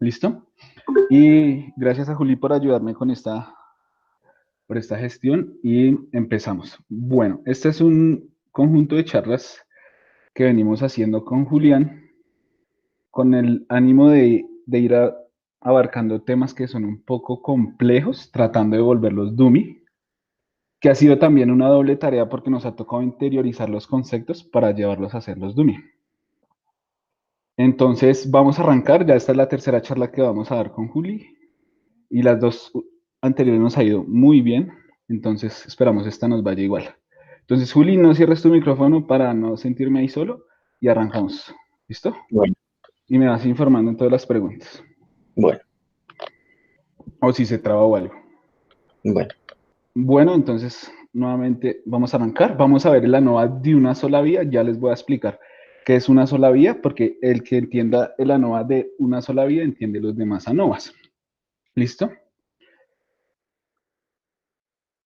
¿Listo? Y gracias a Juli por ayudarme con por esta gestión y empezamos. Bueno, este es un conjunto de charlas que venimos haciendo con Julián con el ánimo de ir abarcando temas que son un poco complejos, tratando de volverlos dummy, que ha sido también una doble tarea porque nos ha tocado interiorizar los conceptos para llevarlos a hacerlos dummy. Entonces, vamos a arrancar. Ya esta es la tercera charla que vamos a dar con Juli y las dos anteriores nos ha ido muy bien. Entonces, esperamos esta nos vaya igual. Entonces, Juli, no cierres tu micrófono para no sentirme ahí solo y arrancamos. ¿Listo? Bueno, Y me vas informando en todas las preguntas. bueno, O si se traba o algo. bueno. Bueno, entonces, nuevamente vamos a arrancar. Vamos a ver la ANOVA de una sola vía. Ya les voy a explicar qué es una sola vía, porque el que entienda el ANOVA de una sola vía entiende los demás ANOVAs. ¿Listo?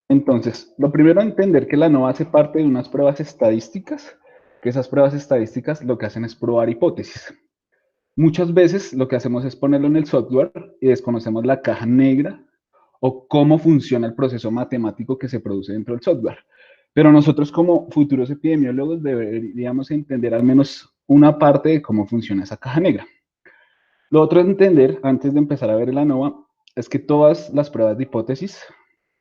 Entonces, lo primero es entender que la ANOVA hace parte de unas pruebas estadísticas, que esas pruebas estadísticas lo que hacen es probar hipótesis. Muchas veces lo que hacemos es ponerlo en el software y desconocemos la caja negra o cómo funciona el proceso matemático que se produce dentro del software. Pero nosotros como futuros epidemiólogos deberíamos entender al menos una parte de cómo funciona esa caja negra. Lo otro es entender, antes de empezar a ver el ANOVA, es que todas las pruebas de hipótesis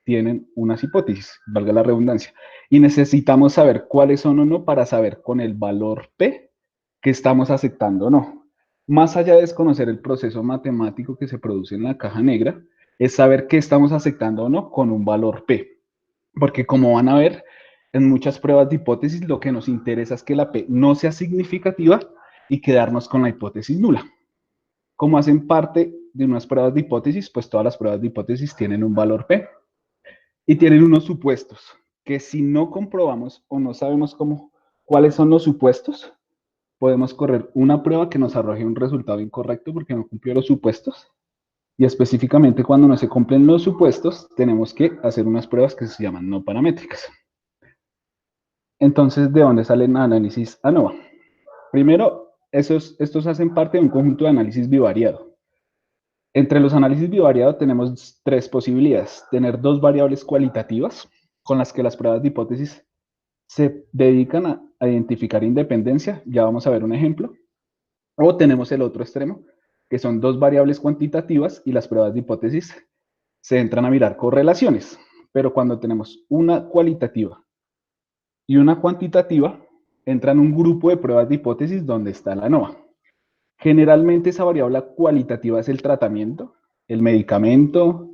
tienen unas hipótesis, valga la redundancia, y necesitamos saber cuáles son o no para saber con el valor P que estamos aceptando o no. Más allá de desconocer el proceso matemático que se produce en la caja negra, es saber qué estamos aceptando o no con un valor P. Porque como van a ver, en muchas pruebas de hipótesis lo que nos interesa es que la P no sea significativa y quedarnos con la hipótesis nula. Como hacen parte de unas pruebas de hipótesis, pues todas las pruebas de hipótesis tienen un valor P y tienen unos supuestos que si no comprobamos o no sabemos cuáles son los supuestos, podemos correr una prueba que nos arroje un resultado incorrecto porque no cumplió los supuestos. Y específicamente cuando no se cumplen los supuestos, tenemos que hacer unas pruebas que se llaman no paramétricas. Entonces, ¿de dónde sale el análisis ANOVA? Primero, estos hacen parte de un conjunto de análisis bivariado. Entre los análisis bivariados tenemos tres posibilidades. Tener dos variables cualitativas con las que las pruebas de hipótesis se dedican a identificar independencia. Ya vamos a ver un ejemplo. O tenemos el otro extremo, que son dos variables cuantitativas y las pruebas de hipótesis se entran a mirar correlaciones. Pero cuando tenemos una cualitativa y una cuantitativa, entran un grupo de pruebas de hipótesis donde está la ANOVA. Generalmente esa variable cualitativa es el tratamiento, el medicamento,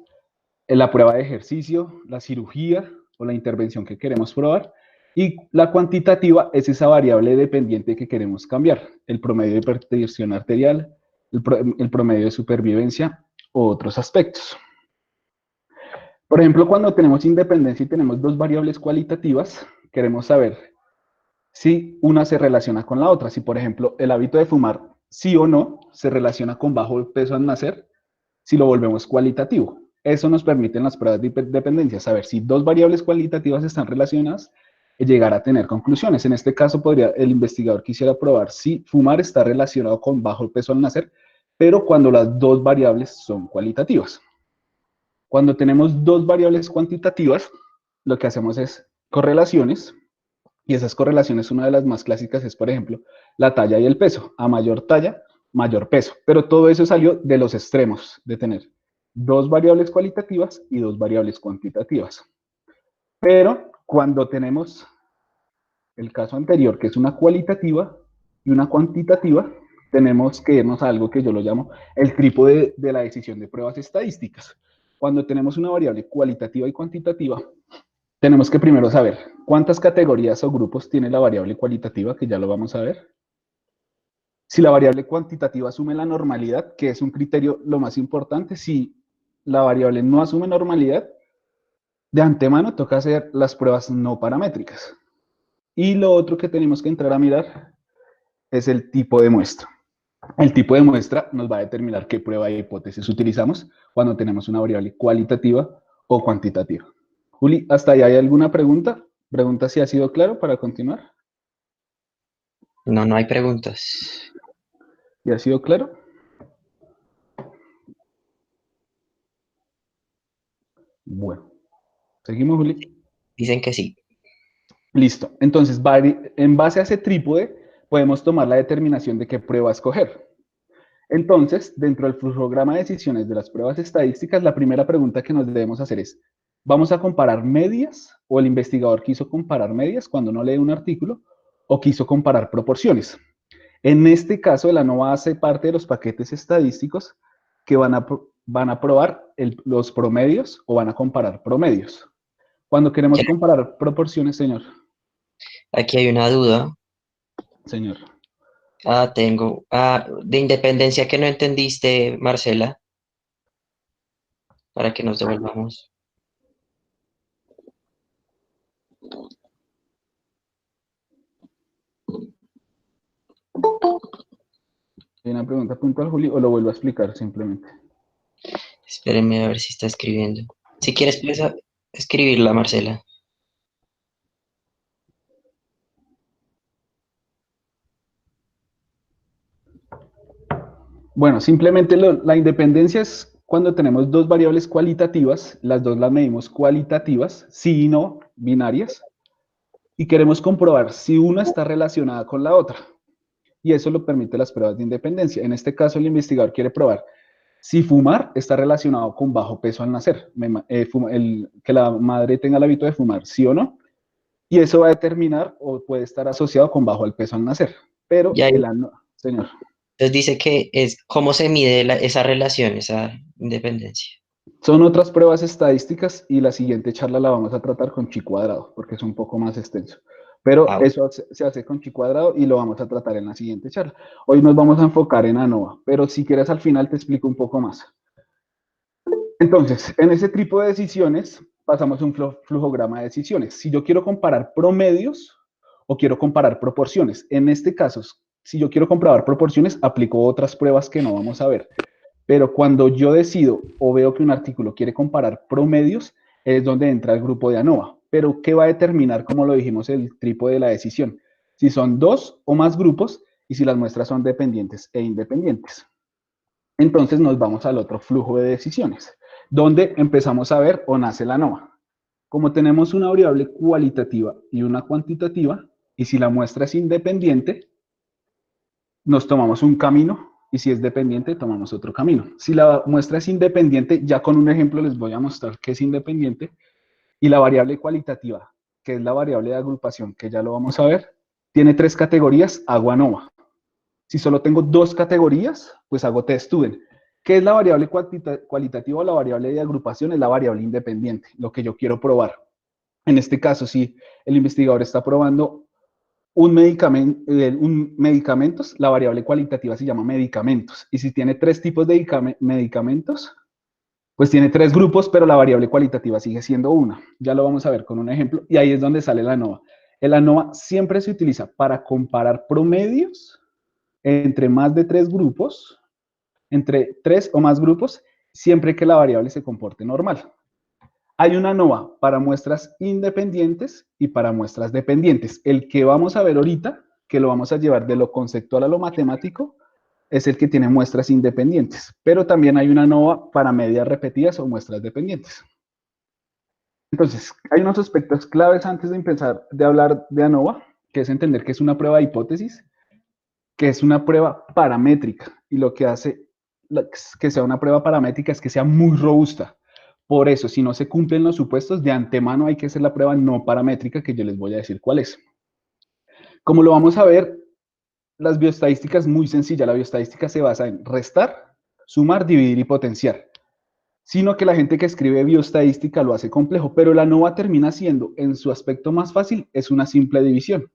la prueba de ejercicio, la cirugía o la intervención que queremos probar. Y la cuantitativa es esa variable dependiente que queremos cambiar, el promedio de hipertensión arterial, el promedio de supervivencia o otros aspectos. Por ejemplo, cuando tenemos independencia y tenemos dos variables cualitativas, queremos saber si una se relaciona con la otra. Si, por ejemplo, el hábito de fumar, sí o no, se relaciona con bajo peso al nacer, si lo volvemos cualitativo. Eso nos permite en las pruebas de dependencia saber si dos variables cualitativas están relacionadas y llegar a tener conclusiones. En este caso, el investigador quisiera probar si fumar está relacionado con bajo peso al nacer, pero cuando las dos variables son cualitativas. Cuando tenemos dos variables cuantitativas, lo que hacemos es correlaciones, y esas correlaciones, una de las más clásicas es, por ejemplo, la talla y el peso. A mayor talla, mayor peso. Pero todo eso salió de los extremos, de tener dos variables cualitativas y dos variables cuantitativas. Pero cuando tenemos el caso anterior, que es una cualitativa y una cuantitativa, tenemos que irnos a algo que yo lo llamo el trípode de la decisión de pruebas estadísticas. Cuando tenemos una variable cualitativa y cuantitativa, tenemos que primero saber cuántas categorías o grupos tiene la variable cualitativa, que ya lo vamos a ver. Si la variable cuantitativa asume la normalidad, que es un criterio lo más importante, si la variable no asume normalidad, de antemano toca hacer las pruebas no paramétricas. Y lo otro que tenemos que entrar a mirar es el tipo de muestra. El tipo de muestra nos va a determinar qué prueba de hipótesis utilizamos cuando tenemos una variable cualitativa o cuantitativa. Juli, ¿hasta ahí hay alguna pregunta? Pregunta si ha sido claro para continuar. No, no hay preguntas. ¿Ya ha sido claro? Bueno, ¿seguimos, Juli? Dicen que sí. Listo. Entonces, en base a ese trípode, podemos tomar la determinación de qué prueba escoger. Entonces, dentro del flujograma de decisiones de las pruebas estadísticas, la primera pregunta que nos debemos hacer es, ¿vamos a comparar medias? ¿O el investigador quiso comparar medias cuando no lee un artículo? ¿O quiso comparar proporciones? En este caso, el ANOVA hace parte de los paquetes estadísticos que van a probar los promedios o van a comparar promedios. Cuando queremos comparar proporciones, señor. Aquí hay una duda. Señor. Tengo. De independencia que no entendiste, Marcela, para que nos devolvamos. ¿Hay una pregunta puntual, Juli, o lo vuelvo a explicar simplemente? Espérenme a ver si está escribiendo. Si quieres, puedes escribirla, Marcela. Bueno, simplemente la independencia es cuando tenemos dos variables cualitativas, las dos las medimos cualitativas, sí y no, binarias, y queremos comprobar si una está relacionada con la otra. Y eso lo permite las pruebas de independencia. En este caso, el investigador quiere probar si fumar está relacionado con bajo peso al nacer, que la madre tenga el hábito de fumar, sí o no, y eso va a determinar o puede estar asociado con bajo el peso al nacer. Pero Ya, señor, entonces dice que es cómo se mide esa relación, esa independencia. son otras pruebas estadísticas y la siguiente charla la vamos a tratar con chi cuadrado, porque es un poco más extenso. Pero Ah, eso se hace con chi cuadrado y lo vamos a tratar en la siguiente charla. Hoy nos vamos a enfocar en ANOVA, pero si quieres al final te explico un poco más. Entonces, en ese tipo de decisiones pasamos a un flujograma de decisiones. Si yo quiero comparar promedios o quiero comparar proporciones, en este caso, si yo quiero comprobar proporciones, aplico otras pruebas que no vamos a ver. Pero cuando yo decido o veo que un artículo quiere comparar promedios, es donde entra el grupo de ANOVA. Pero ¿qué va a determinar, como lo dijimos, el trípode de la decisión? Si son dos o más grupos y si las muestras son dependientes e independientes. Entonces nos vamos al otro flujo de decisiones, donde empezamos a ver o nace la ANOVA. Como tenemos una variable cualitativa y una cuantitativa, y si la muestra es independiente, nos tomamos un camino y si es dependiente, tomamos otro camino. Si la muestra es independiente, ya con un ejemplo les voy a mostrar que es independiente, y la variable cualitativa, que es la variable de agrupación, que ya lo vamos a ver, tiene tres categorías, hago ANOVA. Si solo tengo dos categorías, pues hago test-student. ¿Qué es la variable cualitativa o la variable de agrupación? Es la variable independiente, lo que yo quiero probar. En este caso, si el investigador está probando medicamentos, la variable cualitativa se llama medicamentos. Y si tiene tres tipos de medicamentos, pues tiene tres grupos, pero la variable cualitativa sigue siendo una. Ya lo vamos a ver con un ejemplo. Y ahí es donde sale la ANOVA. El ANOVA siempre se utiliza para comparar promedios entre más de tres grupos, entre tres o más grupos, siempre que la variable se comporte normal. Hay una ANOVA para muestras independientes y para muestras dependientes. El que vamos a ver ahorita, que lo vamos a llevar de lo conceptual a lo matemático, es el que tiene muestras independientes. Pero también hay una ANOVA para medias repetidas o muestras dependientes. Entonces, hay unos aspectos claves antes de empezar de hablar de ANOVA, que es entender que es una prueba de hipótesis, que es una prueba paramétrica y lo que hace que sea una prueba paramétrica es que sea muy robusta. Por eso, si no se cumplen los supuestos, de antemano hay que hacer la prueba no paramétrica, que yo les voy a decir cuál es. Como lo vamos a ver, las bioestadísticas es muy sencilla. La bioestadística se basa en restar, sumar, dividir y potenciar. Sino que la gente que escribe bioestadística lo hace complejo, pero la NOVA termina siendo, en su aspecto más fácil, es una simple división.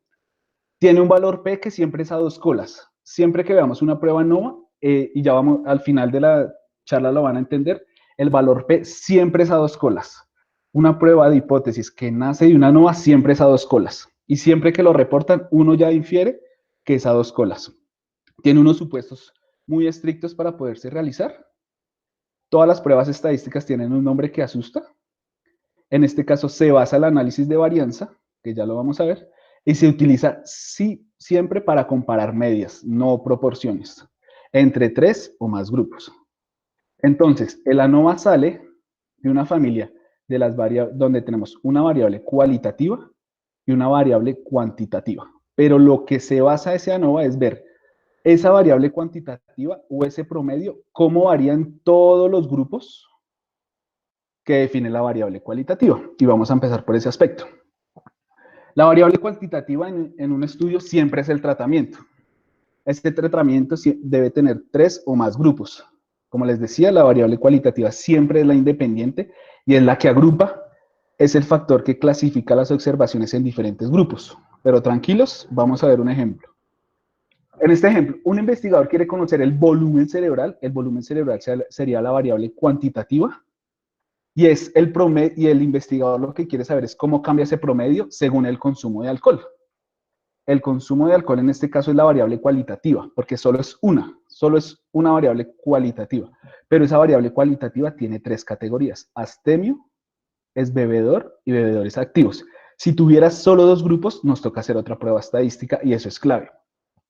Tiene un valor P que siempre es a dos colas. Siempre que veamos una prueba NOVA, y ya vamos al final de la charla lo van a entender, el valor P siempre es a dos colas. Una prueba de hipótesis que nace de una NOVA siempre es a dos colas. Y siempre que lo reportan, uno ya infiere que es a dos colas. Tiene unos supuestos muy estrictos para poderse realizar. Todas las pruebas estadísticas tienen un nombre que asusta. En este caso se basa el análisis de varianza, que ya lo vamos a ver, y se utiliza siempre para comparar medias, no proporciones, entre tres o más grupos. Entonces, el ANOVA sale de una familia de las variables, donde tenemos una variable cualitativa y una variable cuantitativa. Pero lo que se basa ese ANOVA es ver esa variable cuantitativa o ese promedio, cómo varían todos los grupos que define la variable cualitativa. Y vamos a empezar por ese aspecto. La variable cuantitativa en un estudio siempre es el tratamiento. Este tratamiento debe tener 3 o más grupos. Como les decía, la variable cualitativa siempre es la independiente y es la que agrupa, es el factor que clasifica las observaciones en diferentes grupos. Pero tranquilos, vamos a ver un ejemplo. En este ejemplo, un investigador quiere conocer el volumen cerebral sería la variable cuantitativa, y es el promedio, y el investigador lo que quiere saber es cómo cambia ese promedio según el consumo de alcohol. El consumo de alcohol en este caso es la variable cualitativa, porque solo es una variable cualitativa. Pero esa variable cualitativa tiene 3 categorías: abstemio, es bebedor y bebedores activos. Si tuvieras solo 2 grupos, nos toca hacer otra prueba estadística y eso es clave.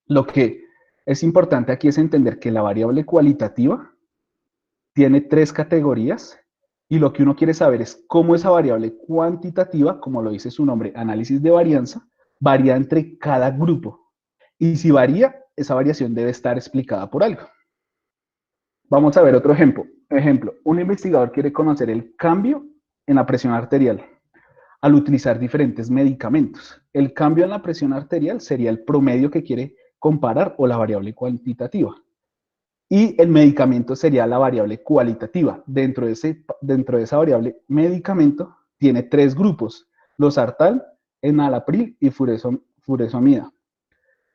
Lo que es importante aquí es entender que la variable cualitativa tiene 3 categorías y lo que uno quiere saber es cómo esa variable cuantitativa, como lo dice su nombre, análisis de varianza, varía entre cada grupo. Y si varía, esa variación debe estar explicada por algo. Vamos a ver otro ejemplo. Un investigador quiere conocer el cambio en la presión arterial al utilizar diferentes medicamentos. El cambio en la presión arterial sería el promedio que quiere comparar o la variable cuantitativa. Y el medicamento sería la variable cualitativa. Dentro de esa variable medicamento tiene 3 grupos: losartán, enalapril y furosemida.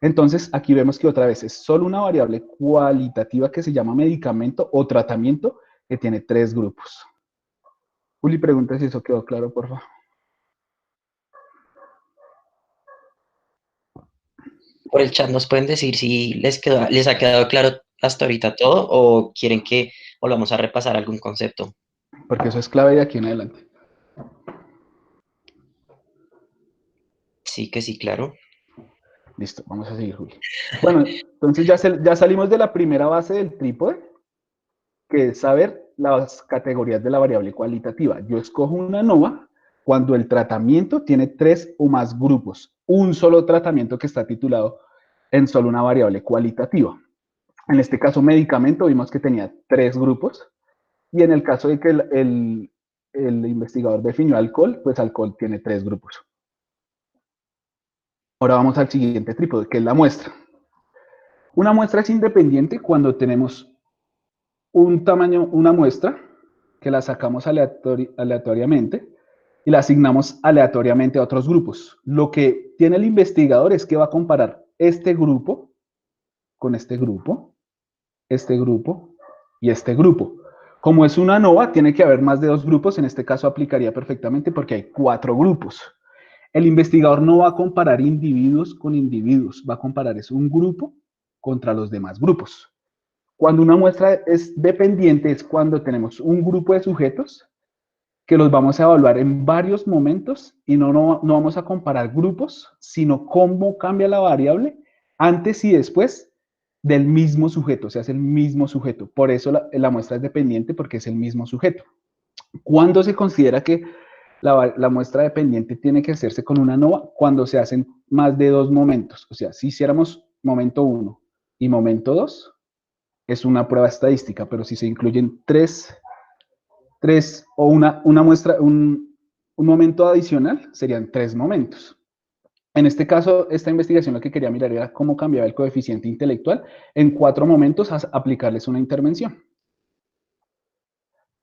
Entonces, aquí vemos que otra vez es solo una variable cualitativa que se llama medicamento o tratamiento, que tiene 3 grupos. Juli, pregunta si eso quedó claro, por favor. Por el chat nos pueden decir si les ha quedado claro hasta ahorita todo o quieren que volvamos a repasar algún concepto. Porque eso es clave de aquí en adelante. Sí, que sí, claro. Listo, vamos a seguir, Juli. Bueno, entonces ya salimos de la primera base del trípode, que es saber las categorías de la variable cualitativa. Yo escojo una ANOVA cuando el tratamiento tiene 3 o más grupos. Un solo tratamiento que está titulado en solo una variable cualitativa. En este caso, medicamento, vimos que tenía 3 grupos. Y en el caso de que el investigador definió alcohol, pues alcohol tiene 3 grupos. Ahora vamos al siguiente trípode, que es la muestra. Una muestra es independiente cuando tenemos una muestra que la sacamos aleatoriamente y la asignamos aleatoriamente a otros grupos. Lo que tiene el investigador es que va a comparar este grupo con este grupo y este grupo. Como es una ANOVA, tiene que haber más de 2 grupos. En este caso aplicaría perfectamente porque hay 4 grupos. El investigador no va a comparar individuos con individuos, va a comparar es un grupo contra los demás grupos. Cuando una muestra es dependiente es cuando tenemos un grupo de sujetos que los vamos a evaluar en varios momentos y no vamos a comparar grupos, sino cómo cambia la variable antes y después del mismo sujeto, o sea, es el mismo sujeto. Por eso la muestra es dependiente, porque es el mismo sujeto. ¿Cuándo se considera que la muestra dependiente tiene que hacerse con una ANOVA? Cuando se hacen más de 2 momentos. O sea, si hiciéramos momento 1 y momento 2, es una prueba estadística, pero si se incluyen 3 o una muestra, un momento adicional, serían 3 momentos. En este caso, esta investigación lo que quería mirar era cómo cambiaba el coeficiente intelectual en 4 momentos a aplicarles una intervención.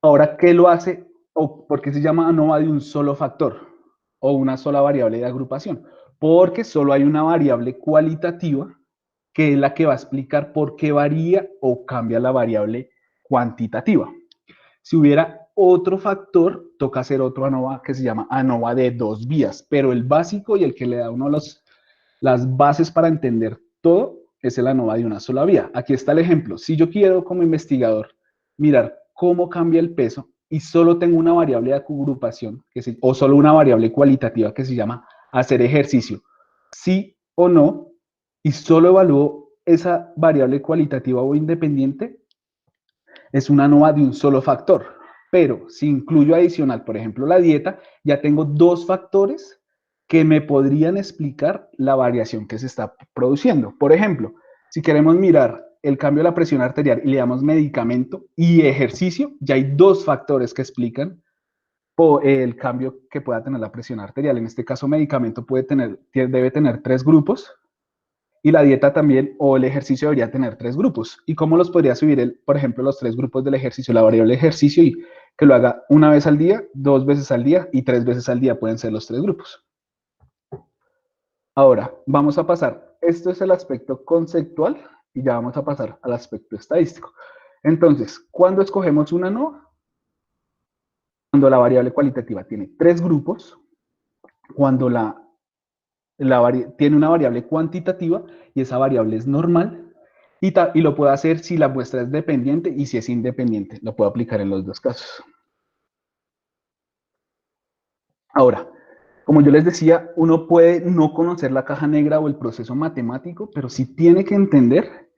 Ahora, ¿qué lo hace o por qué se llama ANOVA de un solo factor o una sola variable de agrupación? Porque solo hay una variable cualitativa que es la que va a explicar por qué varía o cambia la variable cuantitativa. Si hubiera otro factor, toca hacer otro ANOVA que se llama ANOVA de 2 vías, pero el básico y el que le da a uno las bases para entender todo es el ANOVA de una sola vía. Aquí está el ejemplo. Si yo quiero como investigador mirar cómo cambia el peso y solo tengo una variable de agrupación o solo una variable cualitativa que se llama hacer ejercicio, sí o no, y solo evalúo esa variable cualitativa o independiente, es una ANOVA de un solo factor. Pero si incluyo adicional, por ejemplo, la dieta, ya tengo dos factores que me podrían explicar la variación que se está produciendo. Por ejemplo, si queremos mirar el cambio de la presión arterial y le damos medicamento y ejercicio, ya hay dos factores que explican el cambio que pueda tener la presión arterial. En este caso, medicamento debe tener 3 grupos y la dieta también o el ejercicio debería tener 3 grupos. ¿Y cómo los podría subir, por ejemplo, los 3 grupos del ejercicio? La variable ejercicio y que lo haga una vez al día, 2 veces al día y 3 veces al día pueden ser los 3 grupos. Ahora, vamos a pasar. Esto es el aspecto conceptual y ya vamos a pasar al aspecto estadístico. Entonces, ¿cuándo escogemos una NOVA? Cuando la variable cualitativa tiene 3 grupos, cuando tiene una variable cuantitativa y esa variable es normal y lo puedo hacer si la muestra es dependiente y si es independiente. Lo puedo aplicar en los dos casos. Ahora, como yo les decía, uno puede no conocer la caja negra o el proceso matemático, pero sí tiene que entender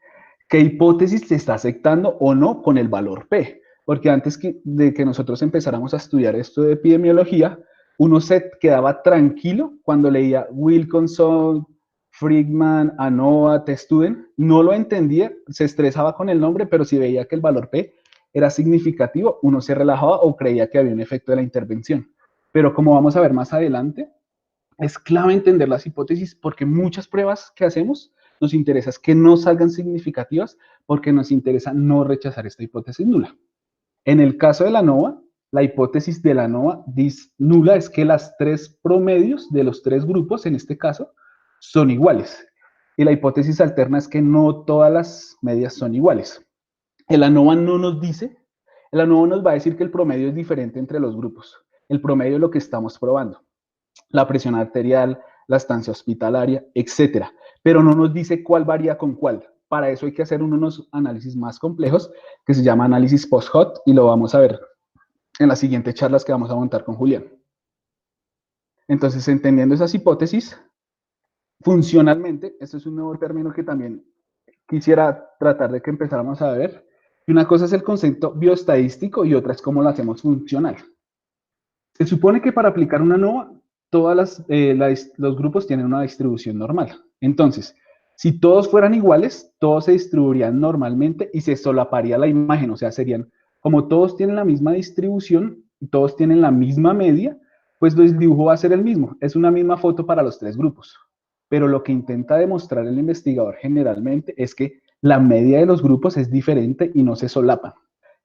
qué hipótesis se está aceptando o no con el valor P. Porque antes de que nosotros empezáramos a estudiar esto de epidemiología, uno se quedaba tranquilo cuando leía Wilkinson, Friedman, ANOVA, Testuden, no lo entendía, se estresaba con el nombre, pero si veía que el valor P era significativo, uno se relajaba o creía que había un efecto de la intervención. Pero como vamos a ver más adelante, es clave entender las hipótesis porque muchas pruebas que hacemos nos interesa que no salgan significativas porque nos interesa no rechazar esta hipótesis nula. En el caso de la ANOVA, la hipótesis de la ANOVA nula es que las 3 promedios de los 3 grupos, en este caso, son iguales. Y la hipótesis alterna es que no todas las medias son iguales. El ANOVA no nos dice, el ANOVA nos va a decir que el promedio es diferente entre los grupos. El promedio es lo que estamos probando. La presión arterial, la estancia hospitalaria, etcétera. Pero no nos dice cuál varía con cuál. Para eso hay que hacer unos análisis más complejos que se llama análisis post-hoc y lo vamos a ver en las siguientes charlas que vamos a montar con Julián. Entonces, entendiendo esas hipótesis, funcionalmente, esto es un nuevo término que también quisiera tratar de que empezáramos a ver. Una cosa es el concepto bioestadístico y otra es cómo lo hacemos funcional. Se supone que para aplicar una NOVA, los grupos tienen una distribución normal. Entonces, si todos fueran iguales, todos se distribuirían normalmente y se solaparía la imagen. O sea, serían, como todos tienen la misma distribución y todos tienen la misma media, pues el dibujo va a ser el mismo. Es una misma foto para los 3 grupos. Pero lo que intenta demostrar el investigador generalmente es que la media de los grupos es diferente y no se solapan.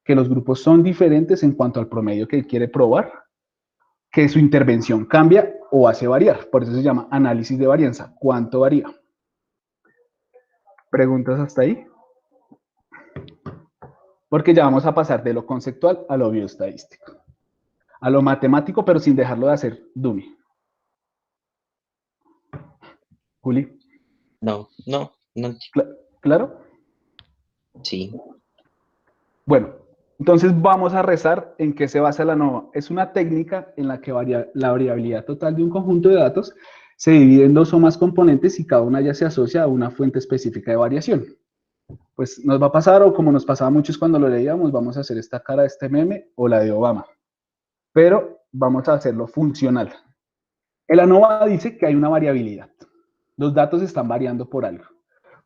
Que los grupos son diferentes en cuanto al promedio que él quiere probar, que su intervención cambia o hace variar. Por eso se llama análisis de varianza. ¿Cuánto varía? ¿Preguntas hasta ahí? Porque ya vamos a pasar de lo conceptual a lo bioestadístico. A lo matemático, pero sin dejarlo de hacer dummy. Juli. No. ¿Claro? Sí. Bueno, entonces vamos a rezar en qué se basa la NOVA. Es una técnica en la que la variabilidad total de un conjunto de datos se divide en 2 o más componentes y cada una ya se asocia a una fuente específica de variación. Pues nos va a pasar, o como nos pasaba a muchos cuando lo leíamos, vamos a hacer esta cara de este meme o la de Obama. Pero vamos a hacerlo funcional. El ANOVA dice que hay una variabilidad. Los datos están variando por algo.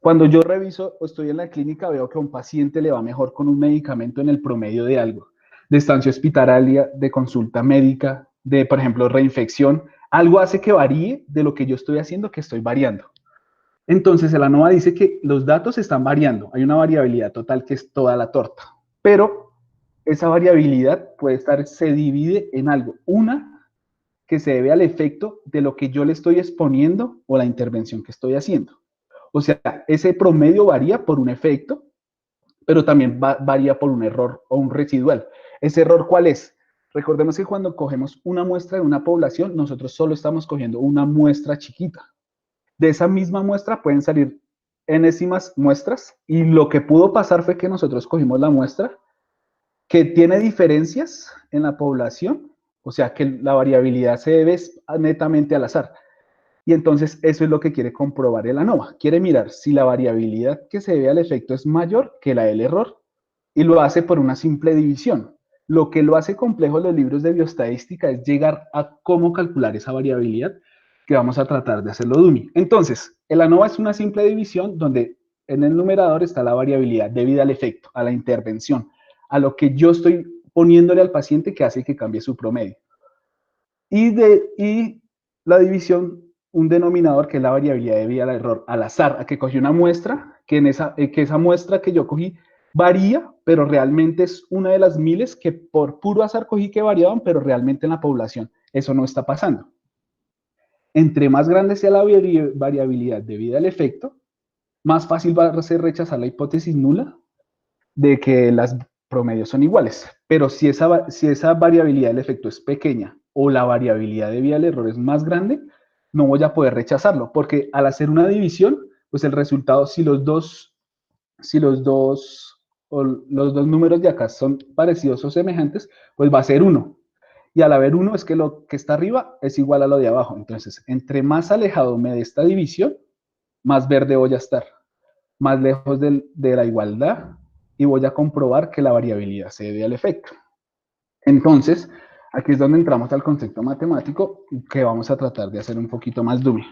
Cuando yo reviso o estoy en la clínica, veo que a un paciente le va mejor con un medicamento en el promedio de algo, de estancia hospitalaria, de consulta médica, de, por ejemplo, reinfección. Algo hace que varíe de lo que yo estoy haciendo, que estoy variando. Entonces, el ANOVA dice que los datos están variando. Hay una variabilidad total que es toda la torta. Pero esa variabilidad se divide en algo. Una que se debe al efecto de lo que yo le estoy exponiendo o la intervención que estoy haciendo. O sea, ese promedio varía por un efecto, pero también varía por un error o un residual. ¿Ese error cuál es? Recordemos que cuando cogemos una muestra de una población, nosotros solo estamos cogiendo una muestra chiquita. De esa misma muestra pueden salir enésimas muestras y lo que pudo pasar fue que nosotros cogimos la muestra que tiene diferencias en la población, o sea que la variabilidad se debe netamente al azar. Y entonces eso es lo que quiere comprobar el ANOVA. Quiere mirar si la variabilidad que se debe al efecto es mayor que la del error y lo hace por una simple división. Lo que lo hace complejo los libros de bioestadística es llegar a cómo calcular esa variabilidad que vamos a tratar de hacerlo dummy. Entonces, el ANOVA es una simple división donde en el numerador está la variabilidad debida al efecto, a la intervención, a lo que yo estoy poniéndole al paciente que hace que cambie su promedio. Y la división, un denominador que es la variabilidad debida al error, al azar, a que cogí una muestra, que esa muestra que yo cogí varía, pero realmente es una de las miles que por puro azar cogí que variaban, pero realmente en la población eso no está pasando. Entre más grande sea la variabilidad debida al efecto, más fácil va a ser rechazar la hipótesis nula de que las promedios son iguales. Pero si esa variabilidad del efecto es pequeña o la variabilidad debida al error es más grande, no voy a poder rechazarlo, porque al hacer una división, pues el resultado, si los dos números de acá son parecidos o semejantes, pues va a ser 1. Y al haber 1 es que lo que está arriba es igual a lo de abajo. Entonces, entre más alejado me dé esta división, más verde voy a estar, más lejos de la igualdad, y voy a comprobar que la variabilidad se debe al efecto. Entonces, aquí es donde entramos al concepto matemático que vamos a tratar de hacer un poquito más dummy.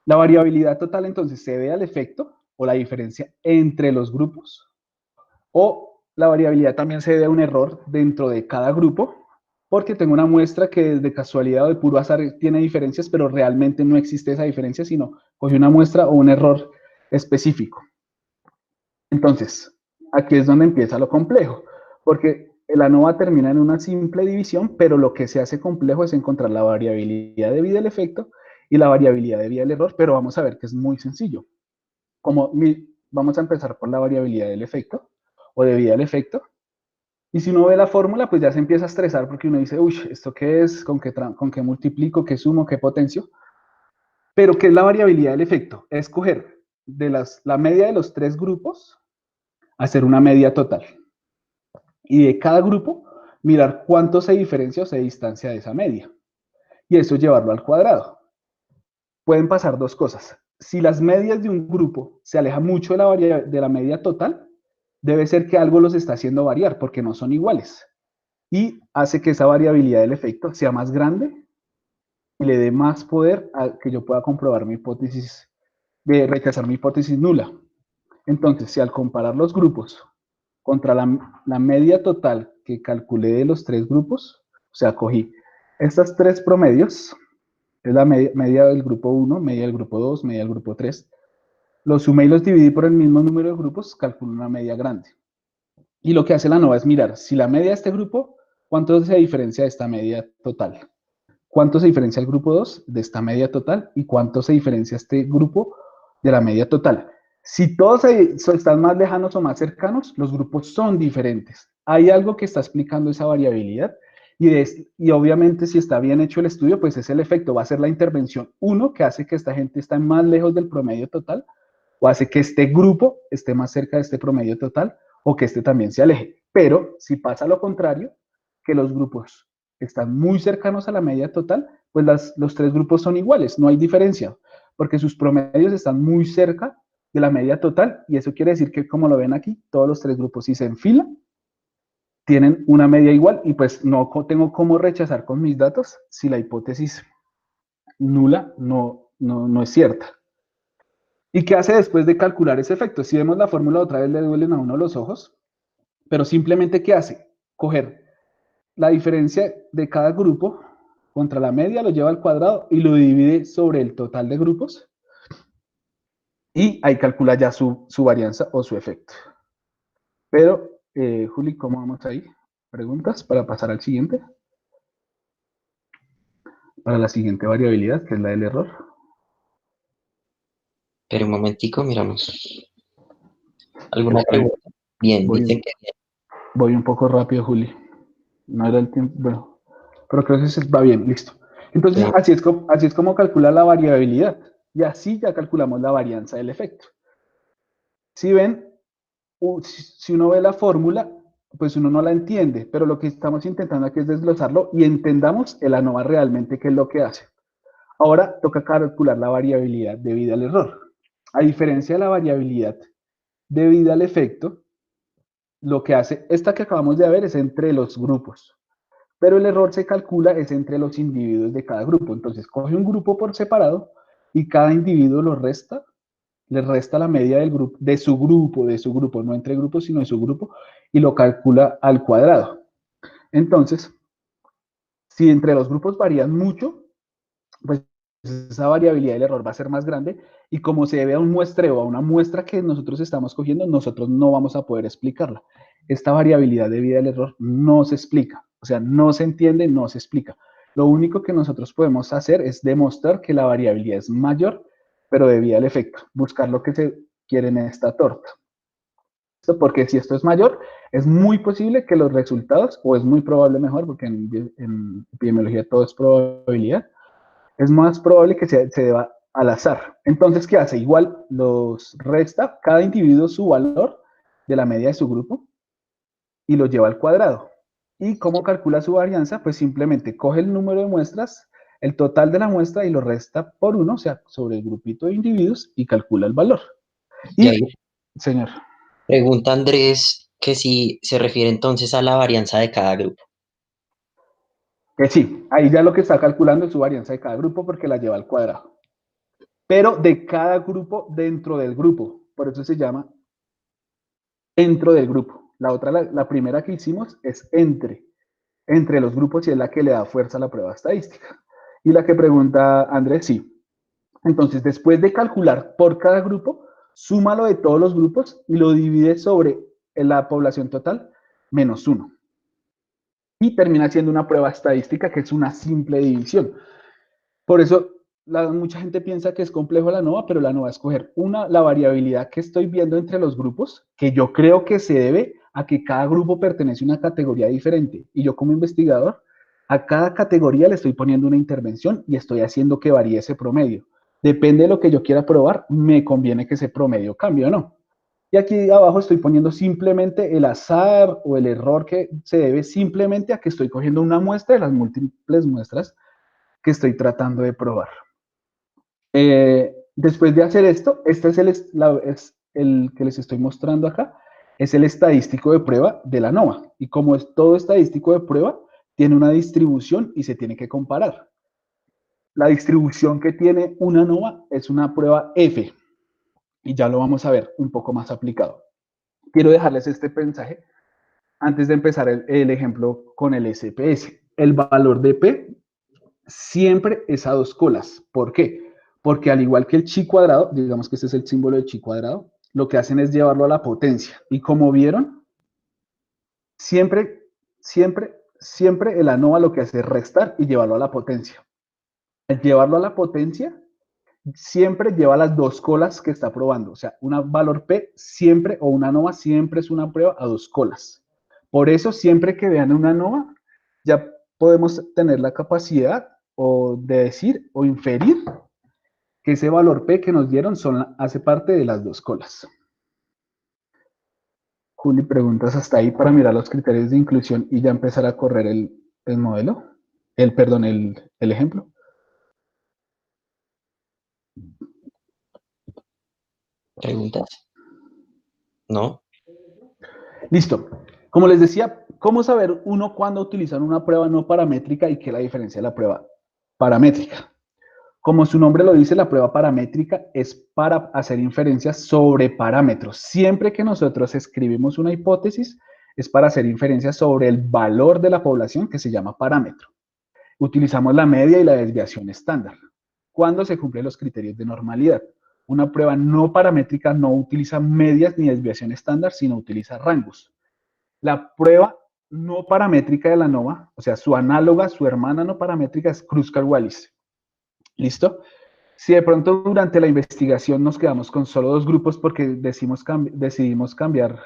La variabilidad total entonces se debe al efecto o la diferencia entre los grupos, o la variabilidad también se debe a un error dentro de cada grupo, porque tengo una muestra que de casualidad o de puro azar tiene diferencias, pero realmente no existe esa diferencia, sino cogí una muestra o un error específico. Entonces, aquí es donde empieza lo complejo, porque el ANOVA termina en una simple división, pero lo que se hace complejo es encontrar la variabilidad debida al efecto y la variabilidad debida al error, pero vamos a ver que es muy sencillo. Vamos a empezar por la variabilidad del efecto o debida al efecto, y si uno ve la fórmula, pues ya se empieza a estresar porque uno dice, uy, ¿esto qué es? ¿Con qué multiplico? ¿Qué sumo? ¿Qué potencio? Pero ¿qué es la variabilidad del efecto? Es coger la media de los 3 grupos, hacer una media total. Y de cada grupo, mirar cuánto se diferencia o se distancia de esa media. Y eso llevarlo al cuadrado. Pueden pasar dos cosas. Si las medias de un grupo se alejan mucho de la media total, debe ser que algo los está haciendo variar porque no son iguales. Y hace que esa variabilidad del efecto sea más grande y le dé más poder a que yo pueda comprobar mi hipótesis, de rechazar mi hipótesis nula. Entonces, si al comparar los grupos contra la media total que calculé de los 3 grupos, o sea, cogí estas 3 promedios, es la media del grupo 1, media del grupo 2, media del grupo 3, los sumé y los dividí por el mismo número de grupos, calculo una media grande. Y lo que hace la NOVA es mirar si la media de este grupo, ¿cuánto se diferencia de esta media total? ¿Cuánto se diferencia el grupo 2 de esta media total? ¿Y cuánto se diferencia este grupo de la media total? Si todos están más lejanos o más cercanos, los grupos son diferentes. Hay algo que está explicando esa variabilidad y obviamente si está bien hecho el estudio, pues es el efecto. Va a ser la intervención 1 que hace que esta gente esté más lejos del promedio total, o hace que este grupo esté más cerca de este promedio total, o que este también se aleje. Pero si pasa lo contrario, que los grupos están muy cercanos a la media total, pues los 3 grupos son iguales, no hay diferencia, porque sus promedios están muy cerca de la media total, y eso quiere decir que, como lo ven aquí, todos los 3 grupos, si se enfilan, tienen una media igual, y pues no tengo cómo rechazar con mis datos si la hipótesis nula no es cierta. ¿Y qué hace después de calcular ese efecto? Si vemos la fórmula otra vez le duelen a uno los ojos, pero simplemente ¿qué hace? Coger la diferencia de cada grupo contra la media, lo lleva al cuadrado y lo divide sobre el total de grupos, y ahí calcula ya su varianza o su efecto. Pero, Juli, ¿cómo vamos ahí? ¿Preguntas para pasar al siguiente? Para la siguiente variabilidad, que es la del error. Pero un momentico, miramos. ¿Alguna Estoy, pregunta? Bien, voy, dicen que bien. voy un poco rápido, Juli. No era el tiempo, bueno, pero creo que se va bien, listo. Entonces, así es como calcula la variabilidad. Y así ya calculamos la varianza del efecto. Si ven, si uno ve la fórmula, pues uno no la entiende, pero lo que estamos intentando aquí es desglosarlo y entendamos el ANOVA realmente qué es lo que hace. Ahora toca calcular la variabilidad debida al error. A diferencia de la variabilidad debida al efecto, lo que hace, esta que acabamos de ver es entre los grupos, pero el error se calcula es entre los individuos de cada grupo. Entonces, coge un grupo por separado y cada individuo lo resta, le resta la media del grupo, de su grupo, no entre grupos, sino de su grupo, y lo calcula al cuadrado. Entonces, si entre los grupos varían mucho, pues esa variabilidad del error va a ser más grande y como se debe a un muestreo, a una muestra que nosotros estamos cogiendo, nosotros no vamos a poder explicarla. Esta variabilidad debida al error no se explica, o sea, no se entiende, no se explica. Lo único que nosotros podemos hacer es demostrar que la variabilidad es mayor, pero debida al efecto, buscar lo que se quiere en esta torta. Porque si esto es mayor, es muy posible que los resultados, o es muy probable mejor, porque en epidemiología todo es probabilidad, es más probable que se deba al azar. Entonces, ¿qué hace? Igual los resta cada individuo su valor de la media de su grupo y lo lleva al cuadrado. ¿Y cómo calcula su varianza? Pues simplemente coge el número de muestras, el total de la muestra y lo resta por 1, o sea, sobre el grupito de individuos y calcula el valor. Ya Y, señor. pregunta Andrés que si se refiere entonces a la varianza de cada grupo. Que sí, ahí ya lo que está calculando es su varianza de cada grupo porque la lleva al cuadrado. Pero de cada grupo dentro del grupo. Por eso se llama dentro del grupo. La otra, la primera que hicimos es entre los grupos y es la que le da fuerza a la prueba estadística. Y la que pregunta Andrés, sí. Entonces, después de calcular por cada grupo, súmalo de todos los grupos y lo divide sobre la población total menos 1. Y termina siendo una prueba estadística que es una simple división. Por eso mucha gente piensa que es complejo la ANOVA, pero la ANOVA es escoger la variabilidad que estoy viendo entre los grupos, que yo creo que se debe a que cada grupo pertenece a una categoría diferente. Y yo como investigador, a cada categoría le estoy poniendo una intervención y estoy haciendo que varíe ese promedio. Depende de lo que yo quiera probar, me conviene que ese promedio cambie o no. Y aquí abajo estoy poniendo simplemente el azar o el error que se debe simplemente a que estoy cogiendo una muestra de las múltiples muestras que estoy tratando de probar. Después de hacer esto, este es el que les estoy mostrando acá, es el estadístico de prueba de la ANOVA. Y como es todo estadístico de prueba, tiene una distribución y se tiene que comparar. La distribución que tiene una ANOVA es una prueba F, y ya lo vamos a ver un poco más aplicado. Quiero dejarles este mensaje antes de empezar el ejemplo con el SPS. El valor de P siempre es a dos colas. ¿Por qué? Porque al igual que el chi cuadrado, digamos que este es el símbolo de chi cuadrado, lo que hacen es llevarlo a la potencia. Y como vieron, siempre el ANOVA lo que hace es restar y llevarlo a la potencia. Al llevarlo a la potencia, siempre lleva las dos colas que está probando. O sea, un valor P siempre, o una ANOVA siempre es una prueba a dos colas. Por eso, siempre que vean una ANOVA, ya podemos tener la capacidad o de decir o inferir que ese valor P que nos dieron hace parte de las dos colas. Juli, preguntas hasta ahí para mirar los criterios de inclusión y ya empezar a correr el modelo, perdón, el ejemplo. ¿Preguntas? ¿No? Listo. Como les decía, ¿cómo saber uno cuándo utilizar una prueba no paramétrica y qué es la diferencia de la prueba paramétrica? Como su nombre lo dice, la prueba paramétrica es para hacer inferencias sobre parámetros. Siempre que nosotros escribimos una hipótesis, es para hacer inferencias sobre el valor de la población que se llama parámetro. Utilizamos la media y la desviación estándar. ¿Cuándo se cumplen los criterios de normalidad? Una prueba no paramétrica no utiliza medias ni desviación estándar, sino utiliza rangos. La prueba no paramétrica de la ANOVA, o sea, su análoga, su hermana no paramétrica es Kruskal-Wallis. ¿Listo? Si de pronto durante la investigación nos quedamos con solo dos grupos porque decidimos cambiar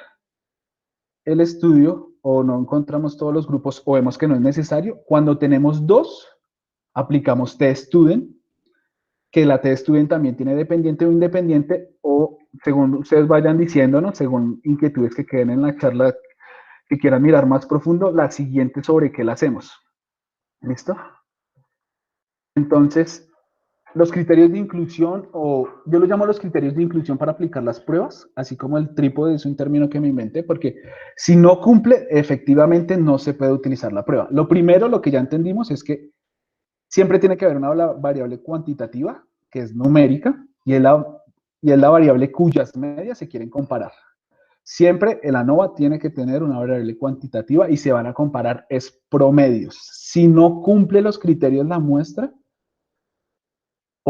el estudio o no encontramos todos los grupos o vemos que no es necesario, cuando tenemos dos, aplicamos t-student, que la t-student también tiene dependiente o independiente, o según ustedes vayan diciéndonos, según inquietudes que queden en la charla que quieran mirar más profundo, la siguiente sobre qué la hacemos. ¿Listo? Entonces, los criterios de inclusión, o yo lo llamo los criterios de inclusión para aplicar las pruebas, así como el trípode es un término que me inventé, porque si no cumple, efectivamente no se puede utilizar la prueba. Lo primero, lo que ya entendimos es que siempre tiene que haber una variable cuantitativa, que es numérica, y es la variable cuyas medias se quieren comparar. Siempre el ANOVA tiene que tener una variable cuantitativa y se van a comparar es promedios. Si no cumple los criterios la muestra,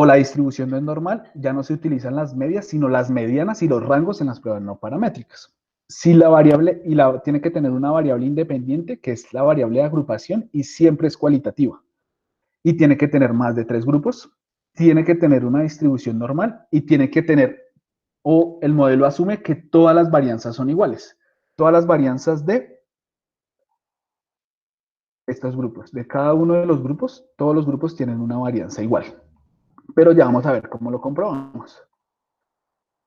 o la distribución no es normal, ya no se utilizan las medias, sino las medianas y los rangos en las pruebas no paramétricas. Si la variable, tiene que tener una variable independiente, que es la variable de agrupación, y siempre es cualitativa. Y tiene que tener más de 3 grupos, tiene que tener una distribución normal, y tiene que tener, o el modelo asume que todas las varianzas son iguales. Todas las varianzas de estos grupos, de cada uno de los grupos, todos los grupos tienen una varianza igual. Pero ya vamos a ver cómo lo comprobamos.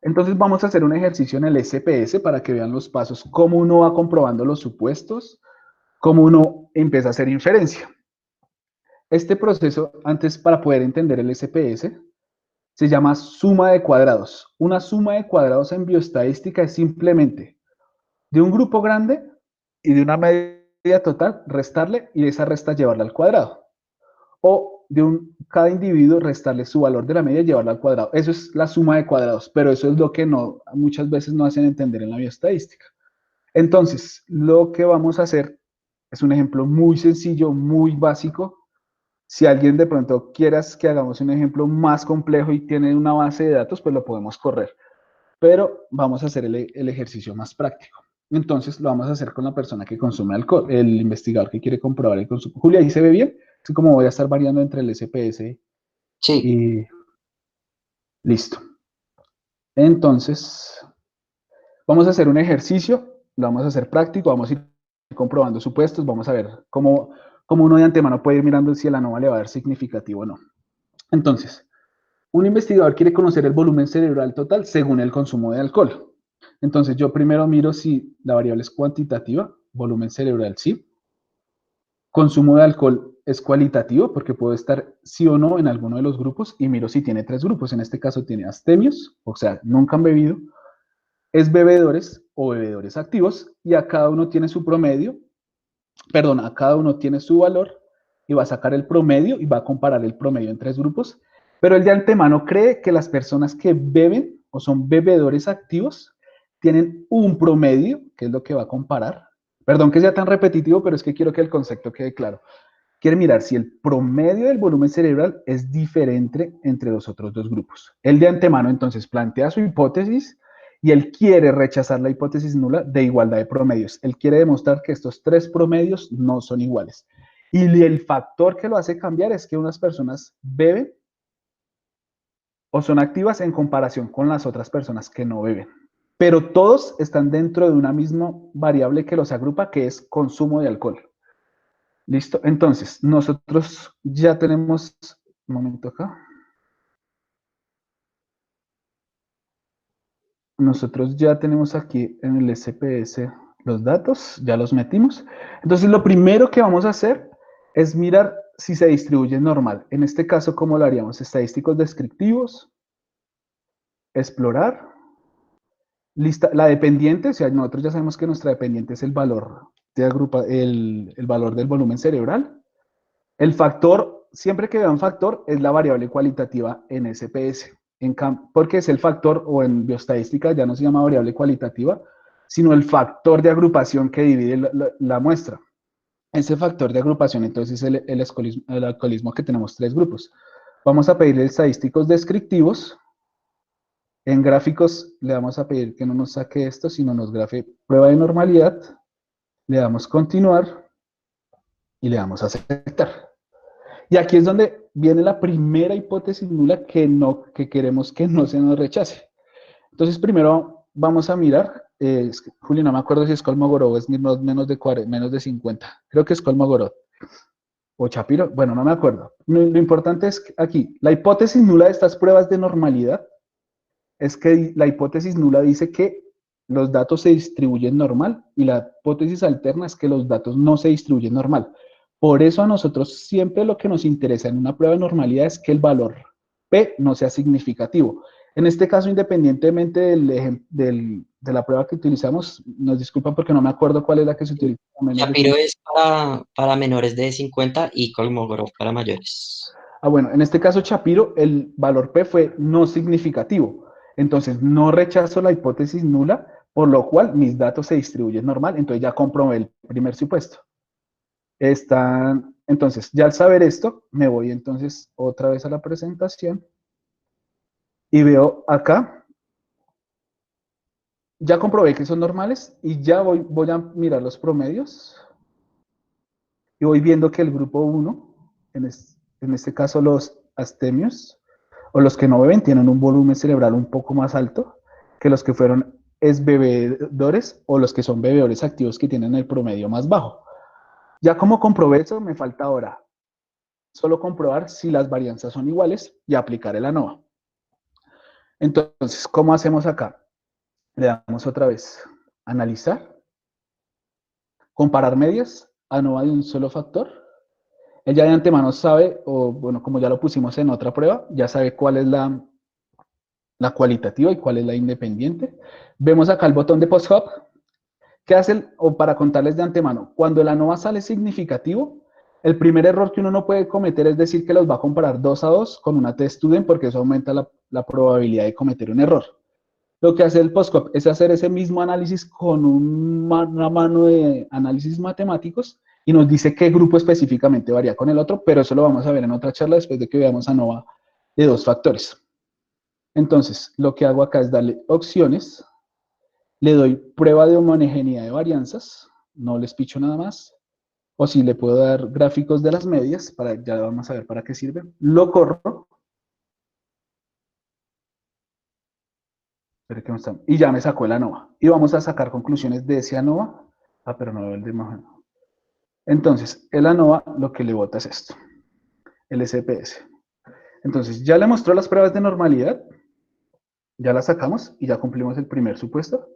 Entonces vamos a hacer un ejercicio en el SPS para que vean los pasos, cómo uno va comprobando los supuestos, cómo uno empieza a hacer inferencia. Este proceso, antes para poder entender el SPS, se llama suma de cuadrados. Una suma de cuadrados en bioestadística es simplemente de un grupo grande y de una media total, restarle y de esa resta llevarla al cuadrado. O de cada individuo restarle su valor de la media y llevarla al cuadrado. Eso es la suma de cuadrados, pero eso es lo que muchas veces no hacen entender en la bioestadística. Entonces, lo que vamos a hacer es un ejemplo muy sencillo, muy básico. Si alguien de pronto quieras que hagamos un ejemplo más complejo y tiene una base de datos, pues lo podemos correr. Pero vamos a hacer el ejercicio más práctico. Entonces, lo vamos a hacer con la persona que consume alcohol, el investigador que quiere comprobar el consumo. Julia, ¿ahí se ve bien? Así como voy a estar variando entre el SPS Sí. y listo. Entonces, vamos a hacer un ejercicio, lo vamos a hacer práctico, vamos a ir comprobando supuestos, vamos a ver cómo uno de antemano puede ir mirando si el ANOVA le va a dar significativo o no. Entonces, un investigador quiere conocer el volumen cerebral total según el consumo de alcohol. Entonces, yo primero miro si la variable es cuantitativa, volumen cerebral sí. Consumo de alcohol es cualitativo porque puedo estar sí o no en alguno de los grupos y miro si tiene 3 grupos. En este caso tiene abstemios, o sea, nunca han bebido, es bebedores o bebedores activos y a cada uno tiene su promedio, perdón, a cada uno tiene su valor y va a sacar el promedio y va a comparar el promedio en 3 grupos, pero el de antemano cree que las personas que beben o son bebedores activos tienen un promedio, que es lo que va a comparar. Perdón que sea tan repetitivo, pero es que quiero que el concepto quede claro. Quiere mirar si el promedio del volumen cerebral es diferente entre los otros dos grupos. Él de antemano entonces plantea su hipótesis y él quiere rechazar la hipótesis nula de igualdad de promedios. Él quiere demostrar que estos 3 promedios no son iguales. Y el factor que lo hace cambiar es que unas personas beben o son activas en comparación con las otras personas que no beben. Pero todos están dentro de una misma variable que los agrupa, que es consumo de alcohol. Listo, entonces nosotros ya tenemos, un momento acá, nosotros ya tenemos aquí en el SPS los datos, ya los metimos. Entonces lo primero que vamos a hacer es mirar si se distribuye normal. En este caso, ¿cómo lo haríamos? Estadísticos descriptivos, explorar, lista, la dependiente, o sea, nosotros ya sabemos que nuestra dependiente es el valor el valor del volumen cerebral. El factor, siempre que vea un factor, es la variable cualitativa en SPS. Porque es el factor, o en bioestadística ya no se llama variable cualitativa, sino el factor de agrupación que divide la muestra. Ese factor de agrupación, entonces, es el alcoholismo que tenemos 3 grupos. Vamos a pedirle estadísticos descriptivos. En gráficos le vamos a pedir que no nos saque esto, sino nos grafe prueba de normalidad. Le damos continuar y le damos a aceptar. Y aquí es donde viene la primera hipótesis nula que queremos que no se nos rechace. Entonces, primero vamos a mirar, Julio, no me acuerdo si es Kolmogorov o es menos de 50. Creo que es Kolmogorov. O Shapiro, bueno, no me acuerdo. Lo importante es que aquí, la hipótesis nula de estas pruebas de normalidad es que la hipótesis nula dice que los datos se distribuyen normal y la hipótesis alterna es que los datos no se distribuyen normal. Por eso a nosotros siempre lo que nos interesa en una prueba de normalidad es que el valor P no sea significativo. En este caso, independientemente de la prueba que utilizamos, nos disculpan porque no me acuerdo cuál es la que se utiliza para menores. Shapiro es para menores de 50 y Kolmogorov para mayores. Bueno, en este caso Shapiro, el valor P fue no significativo. Entonces, no rechazo la hipótesis nula, por lo cual mis datos se distribuyen normal. Entonces, ya comprobé el primer supuesto. Entonces, ya al saber esto, me voy entonces otra vez a la presentación y veo acá, ya comprobé que son normales y ya voy a mirar los promedios y voy viendo que el grupo 1, en este caso los astemios, o los que no beben, tienen un volumen cerebral un poco más alto que los que fueron bebedores o los que son bebedores activos que tienen el promedio más bajo. Ya como comprobé eso, me falta ahora solo comprobar si las varianzas son iguales y aplicar el ANOVA. Entonces, ¿cómo hacemos acá? Le damos otra vez, analizar, comparar medias, ANOVA de un solo factor. Él ya de antemano sabe, o bueno, como ya lo pusimos en otra prueba, ya sabe cuál es la cualitativa y cuál es la independiente. Vemos acá el botón de post-hop. ¿Qué hacen? O para contarles de antemano, cuando el ANOVA sale significativo, el primer error que uno no puede cometer es decir que los va a comparar 2 a 2 con una test-student porque eso aumenta la probabilidad de cometer un error. Lo que hace el post-hop es hacer ese mismo análisis con una mano de análisis matemáticos y nos dice qué grupo específicamente varía con el otro, pero eso lo vamos a ver en otra charla después de que veamos ANOVA de 2 factores. Entonces, lo que hago acá es darle opciones, le doy prueba de homogeneidad de varianzas, no les picho nada más, o si le puedo dar gráficos de las medias, ya vamos a ver para qué sirven, lo corro, y ya me sacó el ANOVA. Y vamos a sacar conclusiones de ese ANOVA, pero no el de más. Entonces, el ANOVA lo que le bota es esto, el SPS. Entonces, ya le mostró las pruebas de normalidad, ya las sacamos y ya cumplimos el primer supuesto,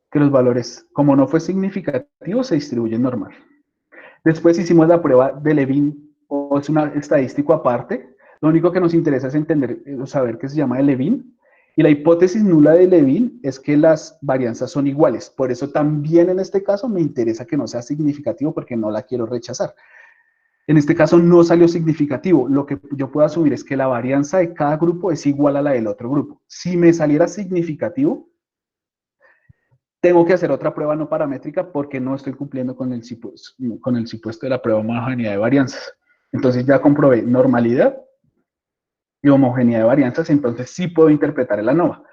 que los valores, como no fue significativo, se distribuyen normal. Después hicimos la prueba de Levin, o es un estadístico aparte. Lo único que nos interesa es entender, saber qué se llama de Levin. Y la hipótesis nula de Levin es que las varianzas son iguales. Por eso también en este caso me interesa que no sea significativo porque no la quiero rechazar. En este caso no salió significativo. Lo que yo puedo asumir es que la varianza de cada grupo es igual a la del otro grupo. Si me saliera significativo, tengo que hacer otra prueba no paramétrica porque no estoy cumpliendo con el supuesto de la prueba de homogeneidad de varianzas. Entonces ya comprobé normalidad y homogeneidad de varianzas, entonces sí puedo interpretar el ANOVA.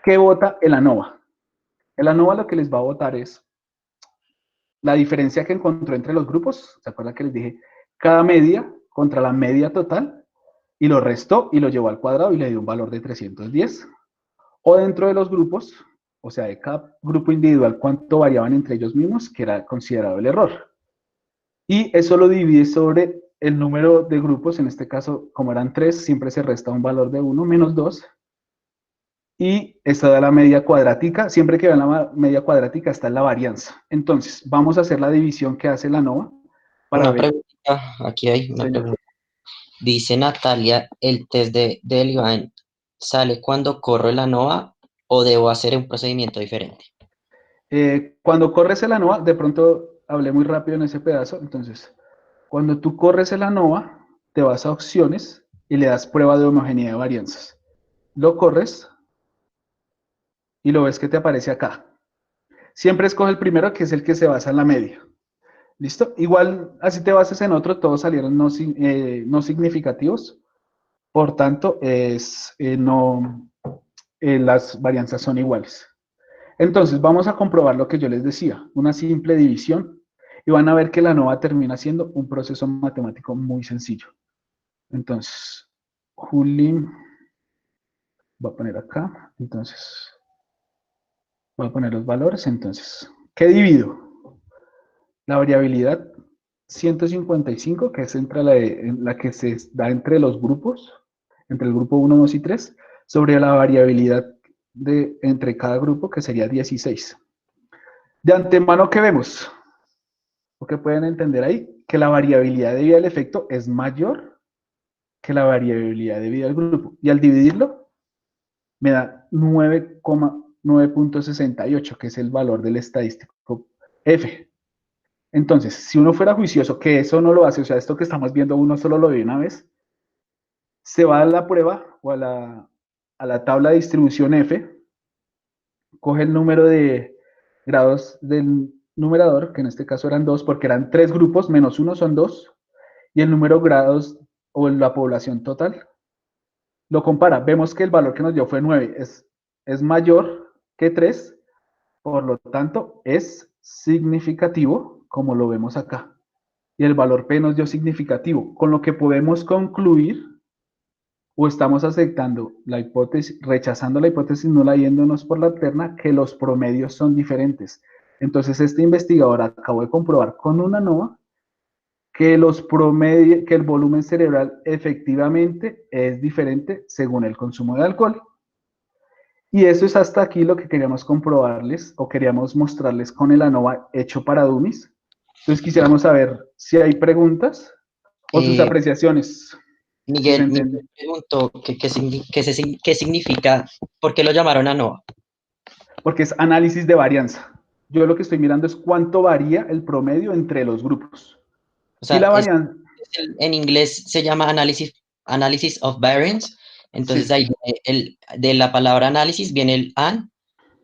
¿Qué vota el ANOVA? El ANOVA lo que les va a votar es la diferencia que encontró entre los grupos. ¿Se acuerdan que les dije? Cada media contra la media total y lo restó y lo llevó al cuadrado y le dio un valor de 310. O dentro de los grupos, o sea, de cada grupo individual, cuánto variaban entre ellos mismos, que era considerado el error. Y eso lo divide sobre el número de grupos, en este caso, como eran 3, siempre se resta un valor de 1 menos 2. Y esta da la media cuadrática. Siempre que vean la media cuadrática está en la varianza. Entonces, vamos a hacer la división que hace la ANOVA para Una ver. pregunta, aquí hay una Señor. pregunta. Dice Natalia, ¿el test de Elivan sale cuando corro la ANOVA o debo hacer un procedimiento diferente? Cuando corres el ANOVA, de pronto hablé muy rápido en ese pedazo, entonces, cuando tú corres el ANOVA, te vas a opciones y le das prueba de homogeneidad de varianzas. Lo corres y lo ves que te aparece acá. Siempre escoge el primero, que es el que se basa en la media. ¿Listo? Igual, así te bases en otro, todos salieron no significativos. Por tanto, las varianzas son iguales. Entonces, vamos a comprobar lo que yo les decía, una simple división, y van a ver que la ANOVA termina siendo un proceso matemático muy sencillo. Entonces, Juli, voy a poner acá, entonces, voy a poner los valores, entonces, ¿qué divido? La variabilidad 155, que es entre la que se da entre los grupos, entre el grupo 1, 2 y 3, sobre la variabilidad entre cada grupo, que sería 16. De antemano, ¿qué vemos? ¿O qué pueden entender ahí? Que la variabilidad debida al efecto es mayor que la variabilidad de vida del grupo. Y al dividirlo, me da 9,9.68, que es el valor del estadístico F. Entonces, si uno fuera juicioso, que eso no lo hace, o sea, esto que estamos viendo uno solo lo ve una vez, se va a la prueba o a la tabla de distribución F, coge el número de grados del numerador, que en este caso eran 2, porque eran 3 grupos, menos 1 son 2, y el número de grados o la población total, lo compara. Vemos que el valor que nos dio fue 9, es mayor que 3, por lo tanto es significativo, como lo vemos acá. Y el valor P nos dio significativo, con lo que podemos concluir o estamos aceptando la hipótesis, rechazando la hipótesis nula yéndonos por la terna, que los promedios son diferentes. Entonces, este investigador acabó de comprobar con una ANOVA que los promedios, que el volumen cerebral efectivamente es diferente según el consumo de alcohol. Y eso es hasta aquí lo que queríamos comprobarles o queríamos mostrarles con el ANOVA hecho para dummies. Entonces quisiéramos saber si hay preguntas o sus Eh, apreciaciones, si se Miguel entiende. preguntó qué significa, por qué lo llamaron ANOVA. Porque es análisis de varianza. Yo lo que estoy mirando es cuánto varía el promedio entre los grupos. O Y sea, la varianza, en inglés se llama analysis of variance. Entonces sí, ahí de la palabra análisis viene el an,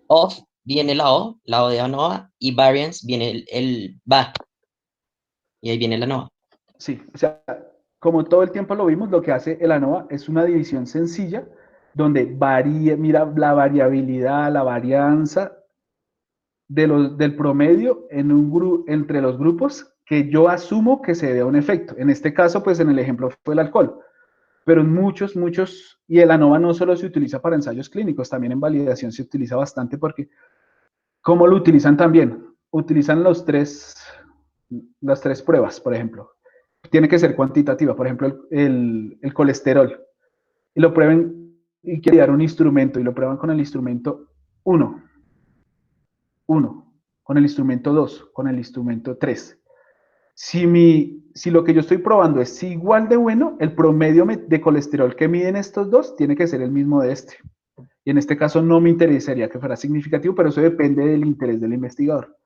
of viene la O de ANOVA, y variance viene el va, y ahí viene la ANOVA. sí, o sea, como todo el tiempo lo vimos, lo que hace el ANOVA es una división sencilla donde varía, mira la variabilidad, la varianza del promedio en entre los grupos que yo asumo que se dé un efecto. En este caso, pues en el ejemplo fue el alcohol, pero en muchos, y el ANOVA no solo se utiliza para ensayos clínicos, también en validación se utiliza bastante porque, ¿cómo lo utilizan también? Utilizan las tres pruebas, por ejemplo. Tiene que ser cuantitativa, por ejemplo, el colesterol. Y lo prueben y quieren dar un instrumento y lo prueban con el instrumento 1, con el instrumento 2, con el instrumento 3. Si lo que yo estoy probando es igual de bueno, el promedio de colesterol que miden estos dos tiene que ser el mismo de este. Y en este caso no me interesaría que fuera significativo, pero eso depende del interés del investigador.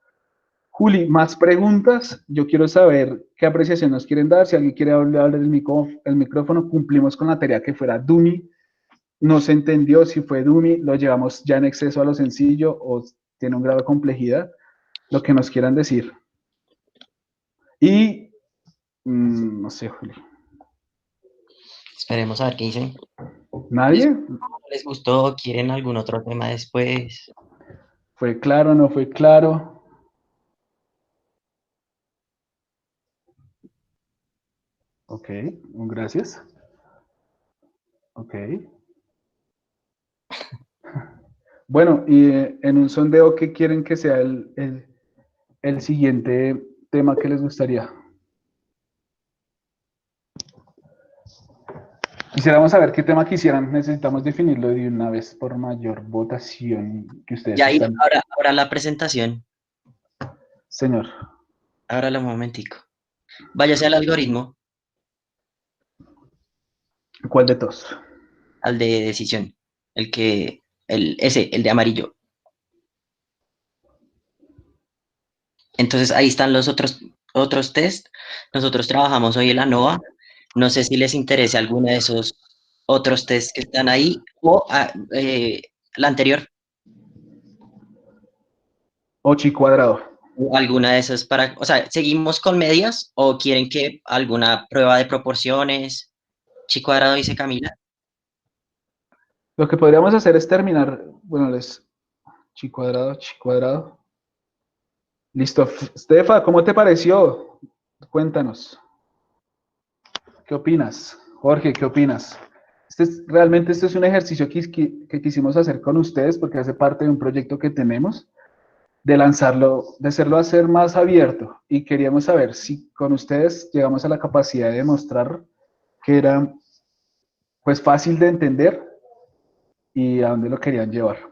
Juli, más preguntas. Yo quiero saber qué apreciación nos quieren dar. Si alguien quiere hablar del micrófono, cumplimos con la tarea que fuera dummy. No se entendió si fue dummy, lo llevamos ya en exceso a lo sencillo o tiene un grado de complejidad. Lo que nos quieran decir. Y no sé, Juli. Esperemos a ver qué dicen. ¿Nadie? ¿Les gustó? ¿Quieren algún otro tema después? ¿Fue claro? ¿No fue claro? Ok, gracias. Ok. Bueno, y en un sondeo, ¿qué quieren que sea el siguiente tema que les gustaría? Quisiéramos saber qué tema quisieran. Necesitamos definirlo de una vez por mayor votación que ustedes Ya ahí, están. ahora la presentación. Señor, Ahora un momentico. Váyase al algoritmo, ¿cuál de todos? al de decisión. El de amarillo. Entonces ahí están los otros test. Nosotros trabajamos hoy en la NOVA. No sé si les interesa alguno de esos otros test que están ahí o la anterior Ochi cuadrado. o alguna de esas para, o sea, ¿seguimos con medias o quieren que alguna prueba de proporciones? Chi cuadrado, dice Camila. Lo que podríamos hacer es terminar, bueno, chi cuadrado, chi cuadrado. Listo. Estefa, ¿cómo te pareció? Cuéntanos. ¿Qué opinas? Jorge, ¿qué opinas? Realmente este es un ejercicio que quisimos hacer con ustedes porque hace parte de un proyecto que tenemos de lanzarlo, de hacerlo a ser más abierto y queríamos saber si con ustedes llegamos a la capacidad de demostrar que era pues fácil de entender y a dónde lo querían llevar.